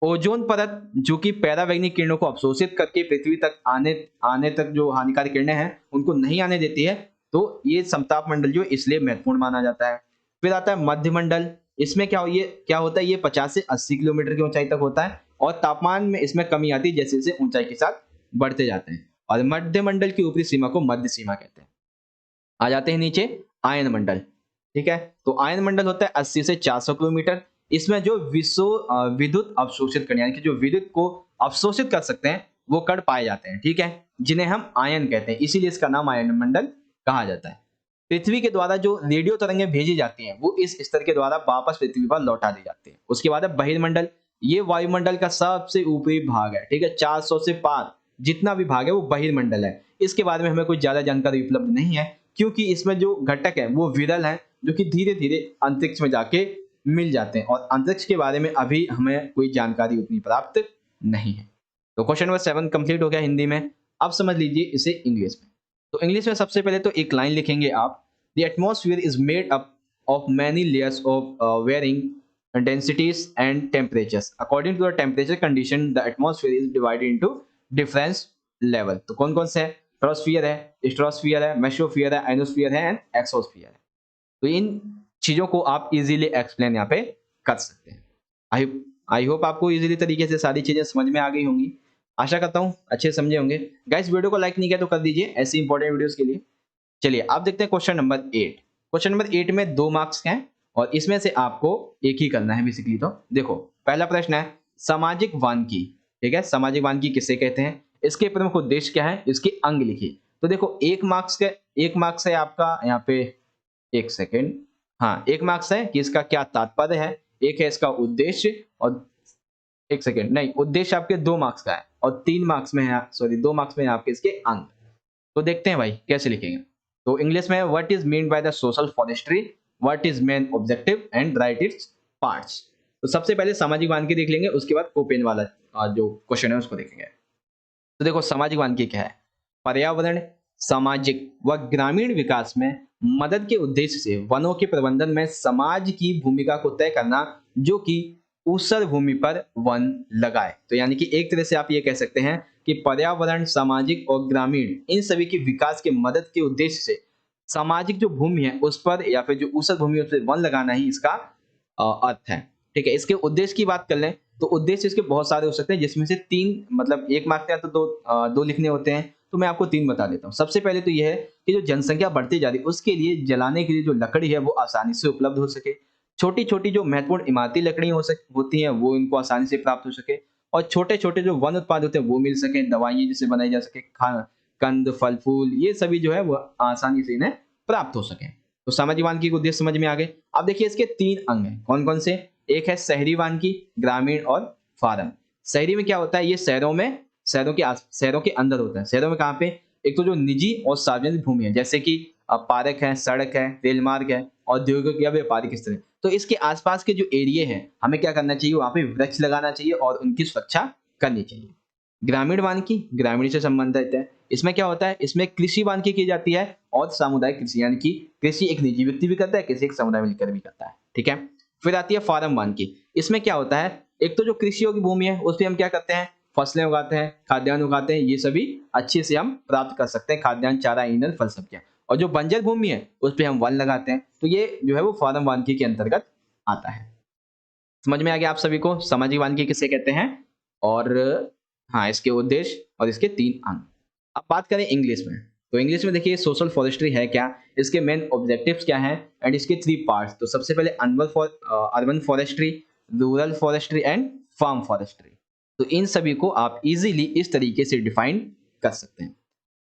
ओजोन परत जो कि पैरावैग्निक किरणों को अवशोषित करके पृथ्वी तक आने तक जो हानिकारक किरणें हैं उनको नहीं आने देती है। तो ये समताप मंडल जो है इसलिए महत्वपूर्ण माना जाता है। फिर आता है मध्य मंडल। इसमें क्या होता है ये 50 से 80 किलोमीटर की ऊंचाई तक होता है और तापमान में इसमें कमी आती है जैसे जैसे ऊंचाई के साथ बढ़ते जाते हैं। और मध्य मंडल की ऊपरी सीमा को मध्य सीमा कहते हैं। आ जाते हैं नीचे आयन मंडल, ठीक है। तो आयन मंडल होता है 80 से 400 किलोमीटर। इसमें जो विद्युत अवशोषित कण यानी कि जो विद्युत को अवशोषित कर सकते हैं वो कण पाए जाते हैं, ठीक है, जिन्हें हम आयन कहते हैं, इसीलिए इसका नाम आयन मंडल कहा जाता है। पृथ्वी के द्वारा जो रेडियो तरंगें भेजी जाती हैं वो इस स्तर के द्वारा वापस पृथ्वी पर लौटा दी जाती है। उसके बाद है बहिर्मंडल। ये वायुमंडल का सबसे ऊपरी भाग है, ठीक है, 400 से पार जितना भी भाग है वो बहिर्मंडल है। इसके बारे में हमें कोई ज्यादा जानकारी उपलब्ध नहीं है क्योंकि इसमें जो घटक है वो विरल है जो कि धीरे धीरे अंतरिक्ष में जाके मिल जाते हैं और अंतरिक्ष के बारे में अभी हमें कोई जानकारी उतनी प्राप्त नहीं है। तो क्वेश्चन नंबर 7 कंप्लीट हो गया हिंदी में। अब समझ लीजिए इसे इंग्लिश में। तो इंग्लिश में सबसे पहले तो एक लाइन लिखेंगे आप। The atmosphere is made up of many layers of varying densities and temperatures. According to the temperature condition, the atmosphere is divided into different level. तो कौन कौन से है? ट्रोस्फियर है, स्ट्रोस्फियर है, मेसोस्फियर है, आइनोस्फियर है एंड एक्सोस्फियर है। तो इन चीजों को आप इजीली एक्सप्लेन यहाँ पे कर सकते हैं। आई होप आपको इजीली तरीके से सारी चीजें समझ में आ गई होंगी। आशा करता हूँ अच्छे समझे होंगे। गाइस वीडियो को लाइक नहीं किया तो कर दीजिए ऐसी इंपॉर्टेंट वीडियोस के लिए। चलिए आप देखते हैं क्वेश्चन नंबर 8। क्वेश्चन नंबर 8 में 2 मार्क्स हैं और इसमें से आपको एक ही करना है बेसिकली। तो देखो पहला प्रश्न है सामाजिक वानिकी, ठीक है। सामाजिक वानिकी किसे कहते हैं, इसके प्रमुख उद्देश्य क्या है, इसके अंग लिखिए। तो देखो 1 मार्क्स है आपका यहाँ पे, एक सेकेंड, हाँ 1 मार्क्स है कि इसका क्या तात्पर्य है, एक है इसका उद्देश्य और एक सेकेंड नहीं, उद्देश्य आपके 2 मार्क्स का है और 3 मार्क्स में है, सॉरी 2 मार्क्स में है आपके इसके अंग। तो देखते हैं भाई कैसे लिखेंगे। तो इंग्लिश में what is mean by the social forestry, what is main objective and right its parts. तो सबसे पहले सामाजिक वानिकी देख लेंगे, उसके बाद कोपेन वाला जो क्वेश्चन है उसको देखेंगे। तो देखो सामाजिक वानिकी क्या है, पर्यावरण, सामाजिक व ग्रामीण विकास में मदद के उद्देश्य से वनों के प्रबंधन में समाज की भूमिका को तय करना जो कि ऊसर भूमि पर वन लगाए। तो यानी कि एक तरह से आप ये कह सकते हैं कि पर्यावरण, सामाजिक और ग्रामीण इन सभी के विकास के मदद के उद्देश्य से सामाजिक जो भूमि है उस पर या फिर जो ऊसर भूमि है उस पर वन लगाना ही इसका अर्थ है, ठीक है। इसके उद्देश्य की बात कर लें तो उद्देश्य इसके बहुत सारे हो सकते हैं जिसमें से 3 मतलब 1 मार्क्स या तो 2 लिखने होते हैं तो मैं आपको 3 बता देता हूँ। सबसे पहले तो ये है कि जो जनसंख्या बढ़ती जा रही है उसके लिए जलाने के लिए जो लकड़ी है वो आसानी से उपलब्ध हो सके। छोटी-छोटी जो महत्वपूर्ण इमारती लकड़ी होती हैं वो इनको आसानी से प्राप्त हो सके और छोटे-छोटे जो वन उत्पाद होते हैं वो मिल सकें, दवाइयाँ जिससे बनाई जा सके, कंद, फल-फूल ये सभी जो है वो आसानी से इन्हें प्राप्त हो सकें। तो सामाजिक वानिकी के उद्देश्य समझ में आ गए। अब देखिए इसके 3 अंग हैं, कौन-कौन से? एक है शहरी वानिकी, ग्रामीण और फार्म। शहरी में क्या होता है, ये शहरों के अंदर होता है। शहरों में कहाँ पे? एक तो जो निजी और सार्वजनिक भूमि है, जैसे कि पार्क है, सड़क है, रेल मार्ग है, औद्योगिक या व्यापारिक स्थल है। तो इसके आसपास के जो एरिये हैं, हमें क्या करना चाहिए? वहाँ पे वृक्ष लगाना चाहिए और उनकी सुरक्षा करनी चाहिए। ग्रामीण वानिकी, ग्रामीण से संबंधित है। इसमें क्या होता है? इसमें कृषि वानिकी की जाती है और सामुदायिक कृषि, यानी कि कृषि एक निजी व्यक्ति भी करता है, कृषि एक समुदाय मिलकर भी करता है। ठीक है? फिर आती है फार्म वानिकी। इसमें क्या होता है? एक तो जो कृषि योग्य भूमि है, उसपे हम क्या करते हैं? फसलें उगाते हैं, खाद्यान्न उगाते हैं, ये सभी अच्छे से हम प्राप्त कर सकते हैं, खाद्यान्न, चारा, ईंधन, फल, सब्जियाँ। और जो बंजर भूमि है, उसपे हम वन लगाते हैं। तो ये जो है वो फार्म वानिकी के अंतर्गत आता है। समझ में आ गया आप सभी को सामाजिक वानिकी किसे कहते हैं और हाँ, इसके उद्देश्य और इसके 3 अंग। अब बात करें इंग्लिश में, तो इंग्लिश में देखिए सोशल फॉरेस्ट्री है क्या, इसके मेन ऑब्जेक्टिव्स क्या हैं एंड इसके 3 पार्ट्स। तो सबसे पहले urban forestry, rural forestry and farm forestry. तो इन सभी को आप इजीली इस तरीके से डिफाइन कर सकते हैं।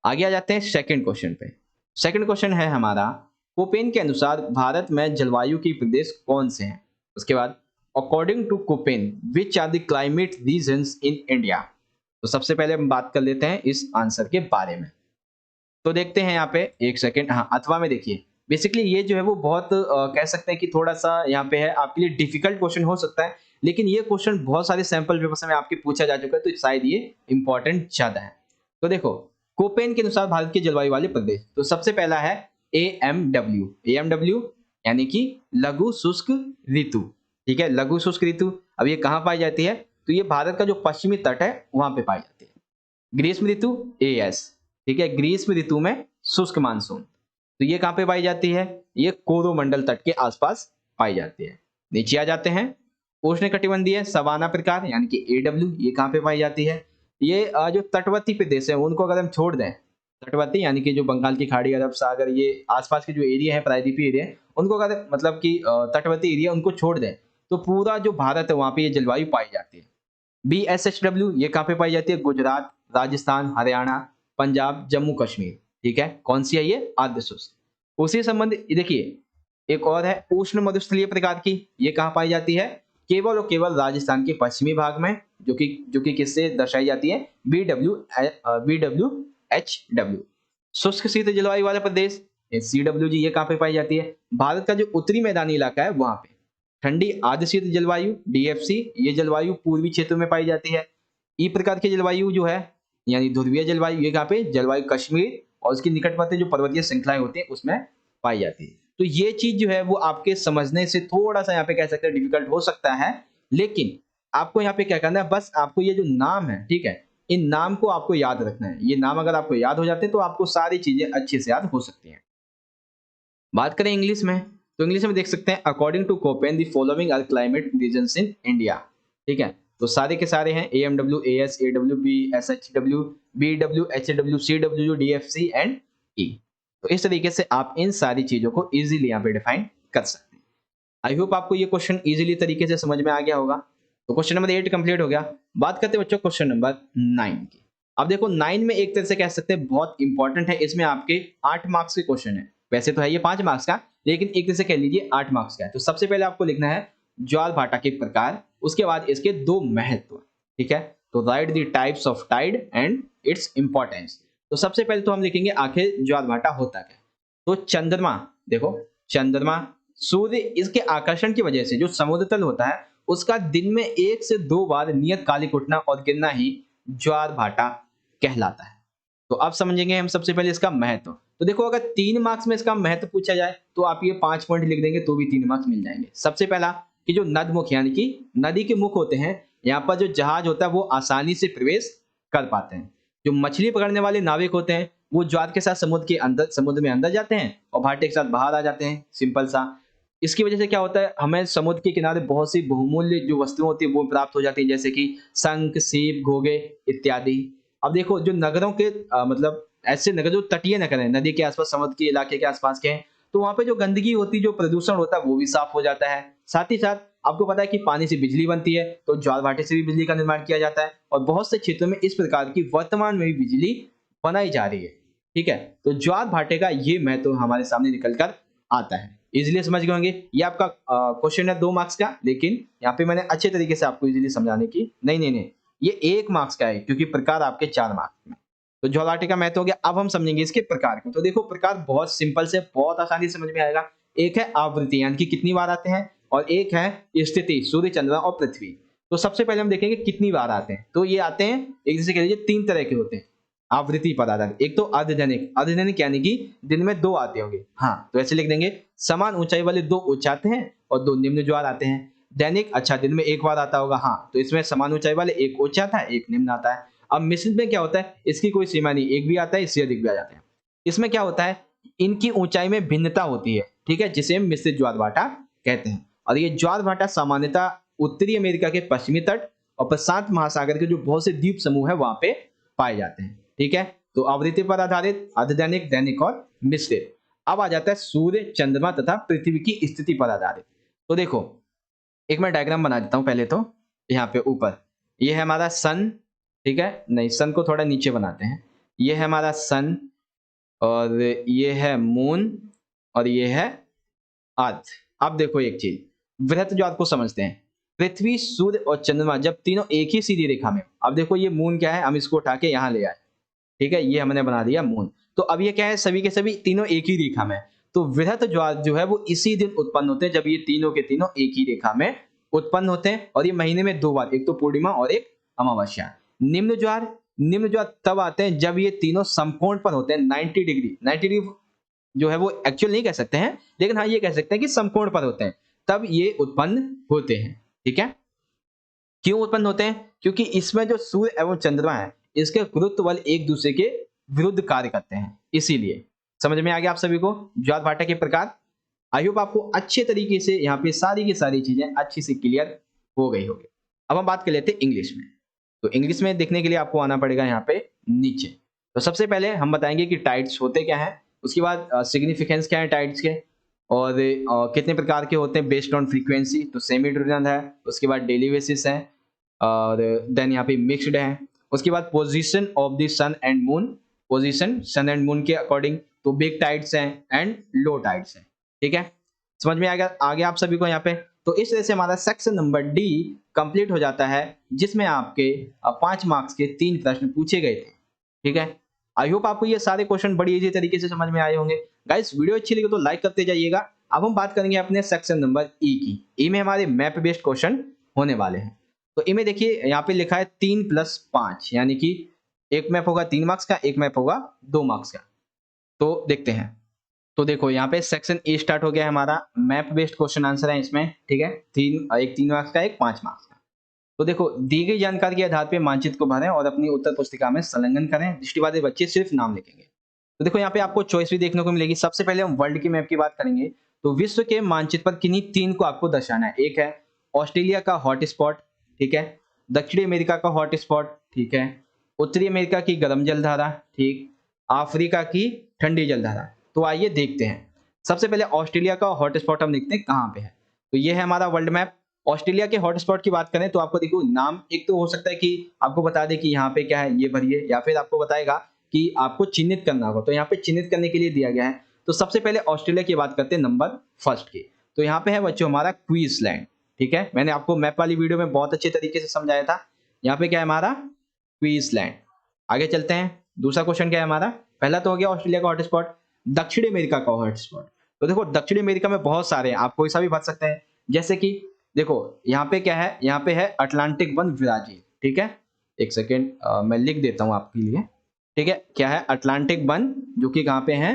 आगे आ जाते हैं सेकंड क्वेश्चन पे। सेकंड क्वेश्चन है हमारा, कोपेन के अनुसार भारत में जलवायु के प्रदेश कौन से हैं? उसके बाद according to Koppen which are the climate regions in India. तो सबसे पहले हम बात कर लेते हैं इस आंसर के बारे में। तो देखते हैं यहाँ पे एक सेकंड, हाँ अथवा में देखिए बेसिकली ये जो है वो बहुत कह सकते हैं कि थोड़ा सा यहाँ पे है आपके लिए डिफिकल्ट क्वेश्चन हो सकता है, लेकिन ये क्वेश्चन बहुत सारे सैंपल पेपर्स में आपके पूछा जा चुका है तो शायद ये इंपॉर्टेंट ज्यादा है। तो देखो कोपेन के अनुसार भारत के जलवायु वाले प्रदेश, तो सबसे पहला है AMW। AMW यानी कि लघु शुष्क ऋतु। ठीक है, लघु शुष्क ऋतु। अब ये कहाँ पाई जाती है? तो ये भारत का जो पश्चिमी तट है वहां पे पाई जाती है। ग्रीष्म ऋतु AS। ठीक है, ग्रीष्म ऋतु में शुष्क मानसून, तो ये कहाँ पे पाई जाती है? ये कोरोमंडल तट के आसपास पाई जाती है। नीचे आ जाते हैं, उष्णकटिबंधीय सवाना प्रकार यानी कि AW, ये कहाँ पे पाई जाती है? ये जो तटवर्ती प्रदेश है उनको अगर हम छोड़ दें, तटवर्ती यानी कि जो बंगाल की खाड़ी, अरब सागर, ये आसपास के जो एरिया है प्रायद्वीपीय एरिया, उनको अगर मतलब कि तटवर्ती एरिया उनको छोड़ दें तो पूरा जो भारत है वहां पे ये जलवायु पाई जाती है। BSHW ये कहाँ पे पाई जाती है? गुजरात, राजस्थान, हरियाणा, पंजाब, जम्मू कश्मीर। ठीक है, कौन सी है ये? आर्द्र शुष्क। उसी संबंध देखिए एक और है उष्ण मरुस्थलीय प्रकार की, ये कहाँ पाई जाती है? केवल और केवल राजस्थान के पश्चिमी भाग में, जो कि किससे दर्शाई जाती है? BWHW। शुष्क शीत जलवायु वाला प्रदेश CWG, ये कहाँ पे पाई जाती है? भारत का जो उत्तरी मैदानी इलाका है वहां पे। ठंडी आर्द्र शीत जलवायु DFC, ये जलवायु पूर्वी क्षेत्र में पाई जाती है। ई प्रकार की जलवायु जो है यानी ध्रुवीय जलवायु, ये कहाँ पे? जलवायु कश्मीर और उसकी निकटवर्ती जो पर्वतीय श्रृंखलाएं होती है उसमें पाई जाती है। तो ये चीज जो है वो आपके समझने से थोड़ा सा यहाँ पे कह सकते हैं डिफिकल्ट हो सकता है, लेकिन आपको यहाँ पे क्या करना है, बस आपको ये जो नाम है, ठीक है, इन नाम को आपको याद रखना है। ये नाम अगर आपको याद हो जाते हैं तो आपको सारी चीजें अच्छे से याद हो सकती हैं। बात करें इंग्लिश में, तो इंग्लिश में देख सकते हैं according to Koppen the following are climate regions in India. ठीक है, तो सारे के सारे हैं AMW, AS, AW, BSHW, BW, HW, CW, DFC and E। तो इस तरीके से आप इन सारी चीजों को इजीली यहाँ पे डिफाइन कर सकते हैं। आई होप आपको ये क्वेश्चन इजीली तरीके से समझ में आ गया होगा। तो क्वेश्चन नंबर 8 कंप्लीट हो गया। बात करते हैं बच्चों क्वेश्चन नंबर 9 की। अब देखो 9 में एक तरह से कह सकते हैं बहुत इंपॉर्टेंट है, इसमें आपके 8 मार्क्स के क्वेश्चन है। वैसे तो है ये 5 मार्क्स का, लेकिन एक तरह से कह लीजिए 8 मार्क्स का है। तो सबसे पहले आपको लिखना है ज्वार भाटा के प्रकार, उसके बाद इसके 2 महत्व। ठीक है, तो write the types of tide and its importance. तो सबसे पहले तो हम लिखेंगे आखिर ज्वार भाटा होता क्या। तो चंद्रमा, देखो चंद्रमा सूर्य इसके आकर्षण की वजह से जो समुद्र तल होता है उसका दिन में 1 से 2 बार नियत कालिक उठना और गिरना ही ज्वार भाटा कहलाता है। तो अब समझेंगे हम सबसे पहले इसका महत्व। तो देखो अगर 3 मार्क्स में इसका महत्व पूछा जाए तो आप ये 5 पॉइंट लिख देंगे तो भी 3 मार्क्स मिल जाएंगे। सबसे पहला कि जो नदमुख यानी कि नदी के मुख होते हैं, यहाँ पर जो जहाज होता है वो आसानी से प्रवेश कर पाते हैं। जो मछली पकड़ने वाले नाविक होते हैं वो ज्वार के साथ समुद्र में अंदर जाते हैं और भाटे के साथ बाहर आ जाते हैं, सिंपल सा। इसकी वजह से क्या होता है, हमें समुद्र के किनारे बहुत सी बहुमूल्य जो वस्तुएं होती है वो प्राप्त हो जाती है, जैसे कि शंख, सीप, घोंघे इत्यादि। अब देखो जो नगरों के मतलब ऐसे नगर जो तटीय नगर हैं, नदी के आसपास, समुद्र के इलाके के आसपास के हैं, तो वहाँ पे जो गंदगी होती है, जो प्रदूषण होता है, वो भी साफ हो जाता है। साथ ही साथ आपको पता है कि पानी से बिजली बनती है, तो ज्वार-भाटे से भी बिजली का निर्माण किया जाता है और बहुत से क्षेत्रों में इस प्रकार की वर्तमान में भी बिजली बनाई जा रही है। ठीक है? तो ज्वार-भाटे का ये महत्व हमारे सामने निकल कर आता है। इज़िली समझ गए होंगे। ये आपका क्वेश्चन है 2 मार्क्स का, लेकिन यहाँ पे मैंने अच्छे तरीके से आपको इज़िली समझाने की नहीं, ये 1 मार्क्स का है क्योंकि प्रकार आपके 4 मार्क्स में। तो ज्वार-भाटे का महत्व हो गया। अब हम समझेंगे इसके प्रकार को। तो देखो प्रकार बहुत सिंपल से बहुत आसानी से समझ में आएगा। एक है आवृत्ति यानी कि कितनी बार आते हैं और एक है स्थिति सूर्य, चंद्रमा और पृथ्वी। तो सबसे पहले हम देखेंगे कितनी बार आते हैं। तो ये आते हैं एक जैसे कह लीजिए 3 तरह के होते हैं। आवृत्ति पर आधारित। एक तो अर्धदैनिक, अर्धदैनिक यानी कि दिन में 2 आते होंगे। हाँ, तो ऐसे लिख देंगे समान ऊंचाई वाले 2 उच्च आते हैं और 2 निम्न ज्वार आते हैं। दैनिक अच्छा दिन में 1 बार आता होगा। हाँ, तो इसमें समान ऊंचाई वाले 1 उच्च आता है, 1 निम्न आता है। अब मिश्रित में क्या होता है, इसकी कोई सीमा नहीं, 1 भी आता है, इससे अधिक भी आ जाते हैं। इसमें क्या होता है, इनकी ऊंचाई में भिन्नता होती है, ठीक है, जिसे हम मिश्रित ज्वार-भाटा कहते हैं। और ये ज्वार-भाटा सामान्यतः उत्तरी अमेरिका के पश्चिमी तट और प्रशांत महासागर के जो बहुत से द्वीप समूह है वहां पे पाए जाते हैं। ठीक है, तो आवृत्ति पर आधारित, अर्धदैनिक, दैनिक और मिश्रित। अब आ जाता है सूर्य, चंद्रमा तथा पृथ्वी की स्थिति पर आधारित। तो देखो एक मैं डायग्राम बना देता हूं पहले तो। यहाँ पे ऊपर ये है हमारा सन, ठीक है, नहीं सन को थोड़ा नीचे बनाते हैं। ये है हमारा सन और ये है मून और ये है अर्थ। अब देखो एक चीज, वृत्त जो आपको समझते हैं, पृथ्वी, सूर्य और चंद्रमा जब तीनों एक ही सीधी रेखा में, अब देखो ये मून क्या है, हम इसको उठा के यहाँ ले आए, ठीक है, ये हमने बना दिया मून। तो अब ये क्या है, सभी के सभी तीनों एक ही रेखा में। तो वृहत ज्वार जो है वो इसी दिन उत्पन्न होते हैं जब ये तीनों के तीनों एक ही रेखा में उत्पन्न होते हैं और ये महीने में 2 बार, एक तो पूर्णिमा और एक अमावस्या। निम्न ज्वार, निम्न ज्वार तब आते हैं जब ये तीनों समकोण पर होते हैं 90 डिग्री। 90 डिग्री जो है वो एक्चुअल नहीं कह सकते हैं, लेकिन हाँ ये कह सकते हैं कि समकोण पर होते हैं, तब ये उत्पन्न होते हैं। ठीक है, क्यों उत्पन्न होते हैं? क्योंकि इसमें जो सूर्य एवं चंद्रमा है, इसके गुरुत्व बल एक दूसरे के विरुद्ध कार्य करते हैं, इसीलिए। समझ में आ गया आप सभी को ज्वार भाटा के प्रकार? आई होप आपको अच्छे तरीके से यहाँ पे सारी की सारी चीजें अच्छी से क्लियर हो गई होगी। अब हम बात कर लेते हैं इंग्लिश में। तो इंग्लिश में देखने के लिए आपको आना पड़ेगा यहाँ पे नीचे। तो सबसे पहले हम बताएंगे कि टाइड्स होते क्या हैं, उसके बाद सिग्निफिकेंस क्या है टाइड्स के, और कितने प्रकार के होते हैं बेस्ड ऑन फ्रीक्वेंसी। तो सेमी ट्रूनल है, उसके बाद डेली बेसिस है, और देन यहाँ पे मिक्स्ड है। उसके बाद position of the sun and moon, position sun and moon के अकॉर्डिंग। तो बिग टाइड्स हैं एंड लो टाइड्स हैं। ठीक है, समझ में आ गया आप सभी को यहाँ पे। तो इस तरह से हमारा सेक्शन नंबर डी कंप्लीट हो जाता है, जिसमें आपके 5 मार्क्स के 3 प्रश्न पूछे गए थे। ठीक है, आई होप आपको ये सारे क्वेश्चन बड़ी इजी तरीके से समझ में आए होंगे। गाइस वीडियो अच्छी लगी तो लाइक करते जाइएगा। अब हम बात करेंगे अपने सेक्शन नंबर ई की। ई में हमारे मैप बेस्ड क्वेश्चन होने वाले हैं। तो ई में देखिए यहाँ पे लिखा है 3+5, यानी कि एक मैप होगा 3 मार्क्स का, एक मैप होगा 2 मार्क्स का। तो देखते हैं। तो देखो यहाँ पे सेक्शन ए स्टार्ट हो गया है हमारा, मैप बेस्ड क्वेश्चन आंसर है इसमें। ठीक है, एक 3 मार्क्स का, एक 5 मार्क्स का। तो देखो दी गई जानकारी के आधार पे मानचित्र को भरें और अपनी उत्तर पुस्तिका में संलग्न करें। दृष्टिबाधित बच्चे सिर्फ नाम लिखेंगे। तो देखो यहाँ पे आपको चॉइस भी देखने को मिलेगी। सबसे पहले हम वर्ल्ड की मैप की बात करेंगे। तो विश्व के मानचित्र पर किन्हीं 3 को आपको दर्शाना है। एक है ऑस्ट्रेलिया का हॉट स्पॉट, ठीक है, दक्षिणी अमेरिका का हॉट स्पॉट, ठीक है, उत्तरी अमेरिका की गर्म जलधारा, ठीक, अफ्रीका की ठंडी जलधारा। तो आइए देखते हैं। सबसे पहले ऑस्ट्रेलिया का हॉट स्पॉट हम देखते हैं कहाँ पे है। तो ये है हमारा वर्ल्ड मैप। ऑस्ट्रेलिया के हॉटस्पॉट की बात करें तो आपको देखो नाम एक तो हो सकता है कि आपको बता दे कि यहाँ पे क्या है ये भरिए, या फिर आपको बताएगा कि आपको चिन्हित करना होगा। तो यहाँ पे चिन्हित करने के लिए दिया गया है। तो सबसे पहले ऑस्ट्रेलिया की बात करते हैं नंबर फर्स्ट की। तो यहाँ पे है बच्चों हमारा क्वींसलैंड। ठीक है, मैंने आपको मैप वाली वीडियो में बहुत अच्छे तरीके से समझाया था। यहाँ पे क्या है हमारा क्वींसलैंड। आगे चलते हैं। दूसरा क्वेश्चन क्या है हमारा, पहला तो हो गया ऑस्ट्रेलिया का हॉटस्पॉट। दक्षिण अमेरिका का हॉटस्पॉट। तो देखो दक्षिण अमेरिका में बहुत सारे हैं, आप कोई सा भी भर सकते हैं। जैसे कि देखो यहाँ पे क्या है, यहाँ पे है अटलांटिक वन ब्राजील। ठीक है, एक सेकेंड मैं लिख देता हूँ आपके लिए। ठीक है, क्या है अटलांटिक वन, जो कि कहाँ पे है,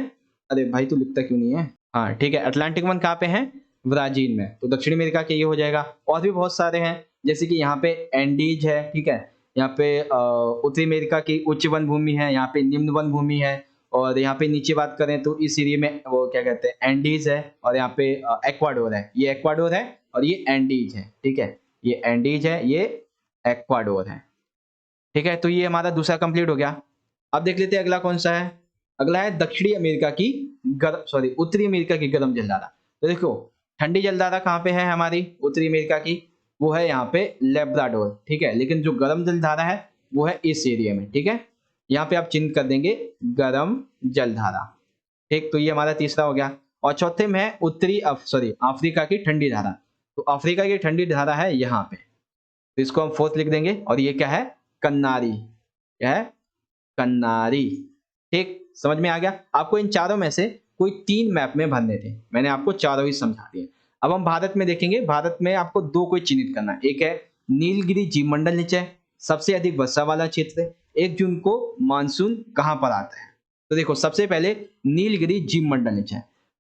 अरे भाई तू लिखता क्यों नहीं है। हाँ ठीक है, अटलांटिक वन कहाँ पे है, ब्राजील में। तो दक्षिण अमेरिका के ये हो जाएगा। और भी बहुत सारे हैं, जैसे कि यहाँ पे एंडीज है, ठीक है, यहाँ पे उत्तरी अमेरिका की उच्च वन भूमि है, यहाँ पे निम्न वन भूमि है। और यहाँ पे नीचे बात करें तो इस एरिया में वो क्या कहते हैं एंडीज है, और यहाँ पे एक्वाडोर है। ये एक्वाडोर है और ये एंडीज है। ठीक है, ये एंडीज है, ये एक्वाडोर है। ठीक है, तो ये हमारा दूसरा कंप्लीट हो गया। अब देख लेते हैं अगला कौन सा है। अगला है दक्षिणी अमेरिका की उत्तरी अमेरिका की गर्म जलधारा। तो देखो ठंडी जलधारा कहाँ पे है हमारी उत्तरी अमेरिका की, वो है यहाँ पे लेब्राडोर, ठीक है। लेकिन जो गर्म जलधारा है वो है इस एरिया में, ठीक है। यहाँ पे आप चिन्ह कर देंगे गर्म जलधारा, ठीक। तो ये हमारा तीसरा हो गया। और चौथे में है अफ्रीका की ठंडी धारा। तो अफ्रीका की ठंडी धारा है यहाँ पे, तो इसको हम फोर्थ लिख देंगे। और ये क्या है, कन्नारी, क्या है, कन्नारी, ठीक। समझ में आ गया। आपको इन चारों में से कोई 3 मैप में भरने थे, मैंने आपको चारों ही समझा दिए। अब हम भारत में देखेंगे। भारत में आपको 2 कोई चिन्हित करना है। एक है नीलगिरी जीवमंडल नीचे, सबसे अधिक वर्षा वाला क्षेत्र। 1 जून को मानसून कहां पर आता है। तो देखो सबसे पहले नीलगिरी जीवमंडल नीचे।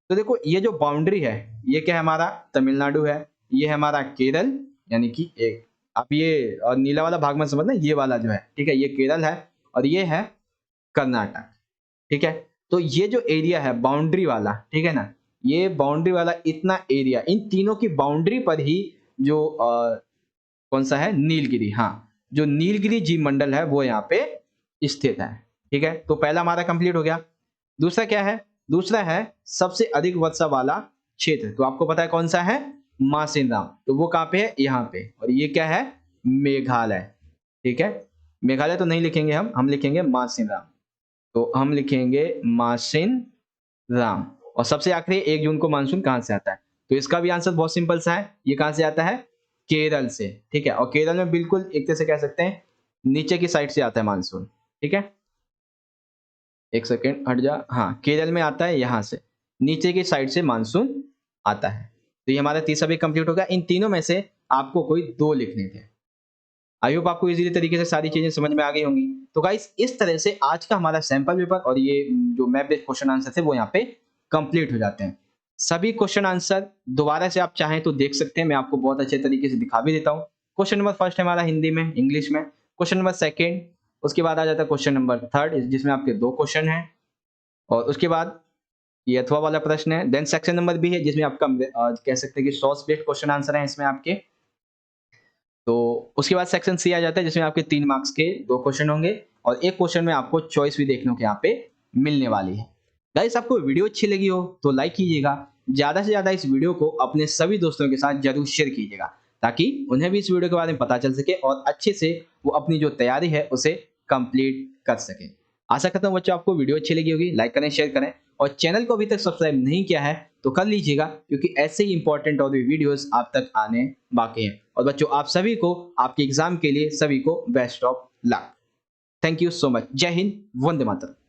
तो देखो ये जो बाउंड्री है, ये क्या है, हमारा तमिलनाडु है, ये है हमारा केरल, यानी कि एक आप ये और नीला वाला भाग में समझना, ये वाला जो है, ठीक है, ये केरल है और ये है कर्नाटक, ठीक है। तो ये जो एरिया है बाउंड्री वाला, ठीक है ना, ये बाउंड्री वाला इतना एरिया, इन तीनों की बाउंड्री पर ही जो कौन सा है, नीलगिरी, हाँ, जो नीलगिरी जीव मंडल है वो यहाँ पे स्थित है, ठीक है। तो पहला हमारा कंप्लीट हो गया। दूसरा क्या है, दूसरा है सबसे अधिक वर्षा वाला क्षेत्र। तो आपको पता है कौन सा है, मासिनराम। तो वो कहाँ पे है, यहाँ पे। और ये क्या है, मेघालय, ठीक है। मेघालय तो नहीं लिखेंगे हम लिखेंगे मासिनराम। तो हम लिखेंगे मासिन राम। और सबसे आखिरी 1 जून को मानसून कहां से आता है। तो इसका भी आंसर बहुत सिंपल सा है, ये कहां से आता है, केरल से, ठीक है। और केरल में बिल्कुल एक तरह से कह सकते हैं नीचे की साइड से आता है मानसून, ठीक है। एक सेकेंड हट जा, हाँ, केरल में आता है यहां से, नीचे की साइड से मानसून आता है। तो ये हमारा तीसरा भी कंप्लीट होगा। इन तीनों में से आपको कोई 2 लिखने थे। आई होप आपको इजीली तरीके से सारी चीजें समझ में आ गई होंगी। तो गाइस इस तरह से आज का हमारा सैंपल पेपर और ये जो मैप बेस्ड क्वेश्चन आंसर थे वो यहाँ पे कंप्लीट हो जाते हैं। सभी क्वेश्चन आंसर दोबारा से आप चाहें तो देख सकते हैं, मैं आपको बहुत अच्छे तरीके से दिखा भी देता हूँ। क्वेश्चन नंबर फर्स्ट है हमारा हिंदी में, इंग्लिश में। क्वेश्चन नंबर सेकेंड, उसके बाद आ जाता है क्वेश्चन नंबर थर्ड, जिसमें आपके 2 क्वेश्चन हैं। और उसके बाद ये अथवा वाला प्रश्न है। देन सेक्शन नंबर बी है, जिसमें आपका कह सकते हैं कि सोर्स बेस्ड क्वेश्चन आंसर है इसमें आपके। तो उसके बाद सेक्शन सी आ जाता है, जिसमें आपके 3 मार्क्स के 2 क्वेश्चन होंगे और एक क्वेश्चन में आपको चॉइस भी देखने को यहाँ पे मिलने वाली है। गाइस आपको वीडियो अच्छी लगी हो तो लाइक कीजिएगा, ज्यादा से ज्यादा इस वीडियो को अपने सभी दोस्तों के साथ जरूर शेयर कीजिएगा, ताकि उन्हें भी इस वीडियो के बारे में पता चल सके और अच्छे से वो अपनी जो तैयारी है उसे कंप्लीट कर सके। आशा करता हूँ बच्चों आपको वीडियो अच्छी लगी होगी। लाइक करें, शेयर करें और चैनल को अभी तक सब्सक्राइब नहीं किया है तो कर लीजिएगा, क्योंकि ऐसे ही इंपॉर्टेंट और भी वीडियोस आप तक आने बाकी हैं। और बच्चों आप सभी को आपके एग्जाम के लिए सभी को best of luck. Thank you so much. जय हिंद, वंदे मातरम।